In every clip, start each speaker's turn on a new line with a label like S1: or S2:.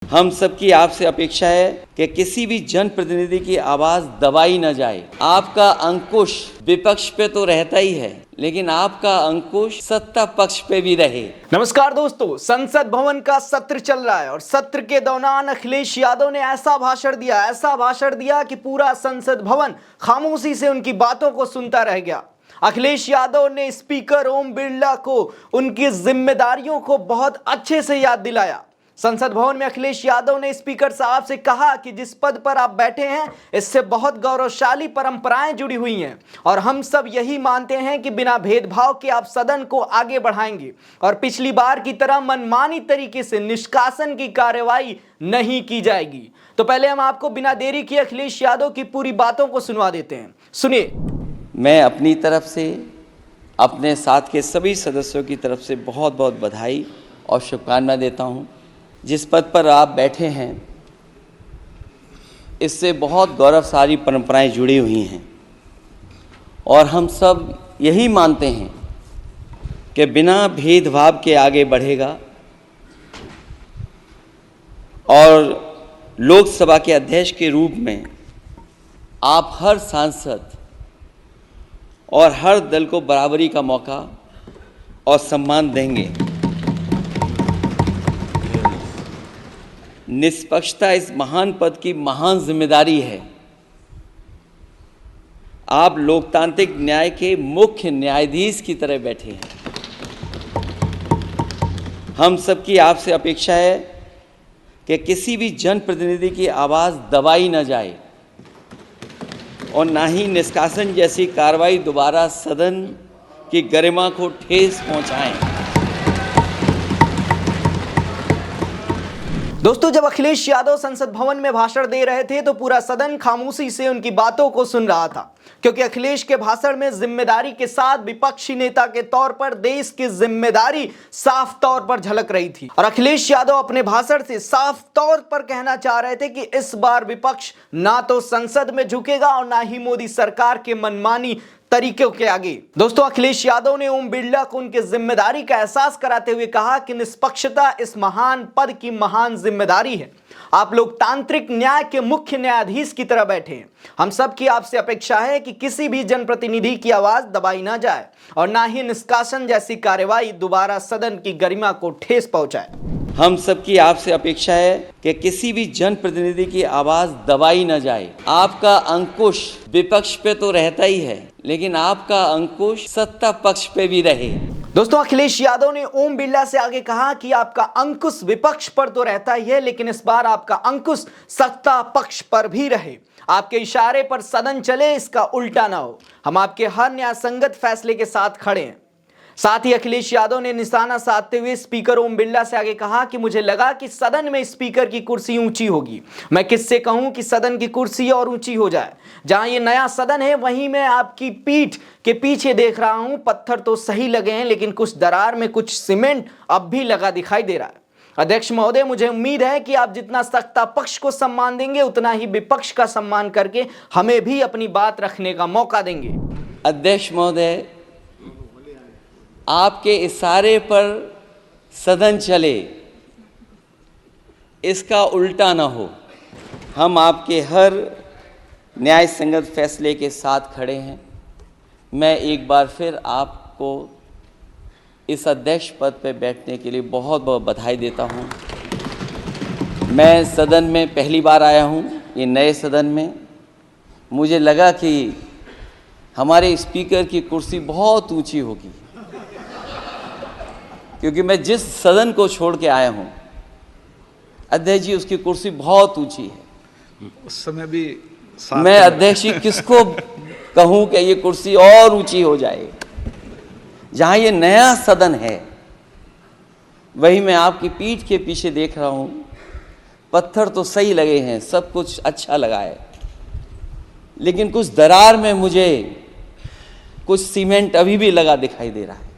S1: हम सबकी आपसे अपेक्षा है कि किसी भी जनप्रतिनिधि की आवाज दबाई न जाए। आपका अंकुश विपक्ष पे तो रहता ही है, लेकिन आपका अंकुश सत्ता पक्ष पे भी रहे।
S2: नमस्कार दोस्तों, संसद भवन का सत्र चल रहा है और सत्र के दौरान अखिलेश यादव ने ऐसा भाषण दिया कि पूरा संसद भवन खामोशी से उनकी बातों को सुनता रह गया। अखिलेश यादव ने स्पीकर ओम बिरला को उनकी जिम्मेदारियों को बहुत अच्छे से याद दिलाया। संसद भवन में अखिलेश यादव ने स्पीकर साहब से कहा कि जिस पद पर आप बैठे हैं इससे बहुत गौरवशाली परंपराएं जुड़ी हुई हैं और हम सब यही मानते हैं कि बिना भेदभाव के आप सदन को आगे बढ़ाएंगे और पिछली बार की तरह मनमानी तरीके से निष्कासन की कार्रवाई नहीं की जाएगी। तो पहले हम आपको बिना देरी किए अखिलेश यादव की पूरी बातों को सुनवा देते हैं, सुनिए।
S1: मैं अपनी तरफ से अपने साथ के सभी सदस्यों की तरफ से बहुत बहुत बधाई और शुभकामनाएं देता हूं। जिस पद पर आप बैठे हैं इससे बहुत गौरवशाली परंपराएं जुड़ी हुई हैं और हम सब यही मानते हैं कि बिना भेदभाव के आगे बढ़ेगा और लोकसभा के अध्यक्ष के रूप में आप हर सांसद और हर दल को बराबरी का मौका और सम्मान देंगे। निष्पक्षता इस महान पद की महान जिम्मेदारी है। आप लोकतांत्रिक न्याय के मुख्य न्यायाधीश की तरह बैठे हैं। हम सबकी आपसे अपेक्षा है कि किसी भी जनप्रतिनिधि की आवाज़ दबाई न जाए और ना ही निष्कासन जैसी कार्रवाई दोबारा सदन की गरिमा को ठेस पहुंचाएं।
S2: दोस्तों, जब अखिलेश यादव संसद भवन में भाषण दे रहे थे तो पूरा सदन खामोशी से उनकी बातों को सुन रहा था, क्योंकि अखिलेश के भाषण में जिम्मेदारी के साथ विपक्षी नेता के तौर पर देश की जिम्मेदारी साफ तौर पर झलक रही थी और अखिलेश यादव अपने भाषण से साफ तौर पर कहना चाह रहे थे कि इस बार विपक्ष ना तो संसद में झुकेगा और ना ही मोदी सरकार के मनमानी तरीकों के आगे। दोस्तों, अखिलेश यादव ने ओम बिरला को उनकी जिम्मेदारी का एहसास कराते हुए कहा कि निष्पक्षता इस महान पद की महान जिम्मेदारी है। आप लोकतांत्रिक न्याय के मुख्य न्यायाधीश की तरह बैठे हैं। हम सब की आपसे अपेक्षा है कि किसी भी जनप्रतिनिधि की आवाज दबाई ना जाए और ना ही निष्कासन जैसी कार्रवाई दोबारा सदन की गरिमा को ठेस पहुंचाए।
S1: हम सबकी आपसे अपेक्षा है कि किसी भी जनप्रतिनिधि की आवाज दबाई न जाए। आपका अंकुश विपक्ष पे तो रहता ही है, लेकिन आपका अंकुश सत्ता पक्ष पे भी रहे।
S2: दोस्तों, अखिलेश यादव ने ओम बिरला से आगे कहा कि आपका अंकुश विपक्ष पर तो रहता ही है, लेकिन इस बार आपका अंकुश सत्ता पक्ष पर भी रहे। आपके इशारे पर सदन चले, इसका उल्टा ना हो। हम आपके हर न्यायसंगत फैसले के साथ खड़े हैं। साथ ही अखिलेश यादव ने निशाना साधते हुए स्पीकर ओम बिरला से आगे कहा कि मुझे लगा कि सदन में स्पीकर की कुर्सी ऊंची होगी। मैं किससे कहूं कि सदन की कुर्सी और ऊंची हो जाए। जहां ये नया सदन है वहीं मैं आपकी पीठ के पीछे देख रहा हूं, पत्थर तो सही लगे हैं लेकिन कुछ दरार में कुछ सीमेंट अब भी लगा दिखाई दे रहा है। अध्यक्ष महोदय, मुझे उम्मीद है कि आप जितना सत्ता पक्ष को सम्मान देंगे उतना ही विपक्ष का सम्मान करके हमें भी अपनी बात रखने का मौका देंगे।
S1: अध्यक्ष महोदय, आपके इशारे पर सदन चले, इसका उल्टा ना हो। हम आपके हर न्याय संगत फैसले के साथ खड़े हैं। मैं एक बार फिर आपको इस अध्यक्ष पद पर बैठने के लिए बहुत बहुत बधाई देता हूं। मैं सदन में पहली बार आया हूं, ये नए सदन में। मुझे लगा कि हमारे स्पीकर की कुर्सी बहुत ऊंची होगी, क्योंकि मैं जिस सदन को छोड़ के आया हूं, अध्यक्ष जी, उसकी कुर्सी बहुत ऊंची है।
S3: उस समय भी
S1: मैं अध्यक्ष जी किसको कहूं कि ये कुर्सी और ऊंची हो जाए। जहां ये नया सदन है वही मैं आपकी पीठ के पीछे देख रहा हूं, पत्थर तो सही लगे हैं, सब कुछ अच्छा लगा है, लेकिन कुछ दरार में मुझे कुछ सीमेंट अभी भी लगा दिखाई दे रहा है।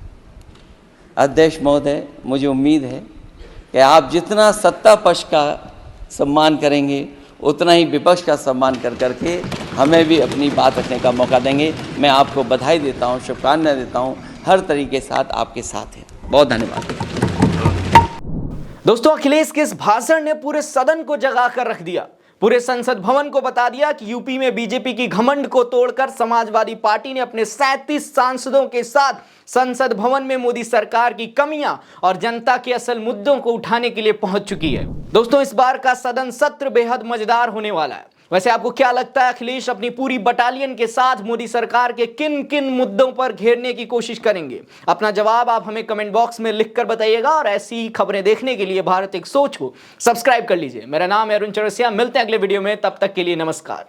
S1: अध्यक्ष महोदय, मुझे उम्मीद है कि आप जितना सत्ता पक्ष का सम्मान करेंगे उतना ही विपक्ष का सम्मान कर करके हमें भी अपनी बात रखने का मौका देंगे। मैं आपको बधाई देता हूं, शुभकामनाएं देता हूं, हर तरीके के साथ आपके साथ हैं। बहुत धन्यवाद।
S2: दोस्तों, अखिलेश के इस भाषण ने पूरे सदन को जगा कर रख दिया। पूरे संसद भवन को बता दिया कि यूपी में बीजेपी की घमंड को तोड़कर समाजवादी पार्टी ने अपने 37 सांसदों के साथ संसद भवन में मोदी सरकार की कमियां और जनता के असल मुद्दों को उठाने के लिए पहुंच चुकी है। दोस्तों, इस बार का सदन सत्र बेहद मजेदार होने वाला है। वैसे आपको क्या लगता है, अखिलेश अपनी पूरी बटालियन के साथ मोदी सरकार के किन किन मुद्दों पर घेरने की कोशिश करेंगे? अपना जवाब आप हमें कमेंट बॉक्स में लिखकर बताइएगा और ऐसी खबरें देखने के लिए भारत एक सोच को सब्सक्राइब कर लीजिए। मेरा नाम है अरुण चौरसिया, मिलते हैं अगले वीडियो में, तब तक के लिए नमस्कार।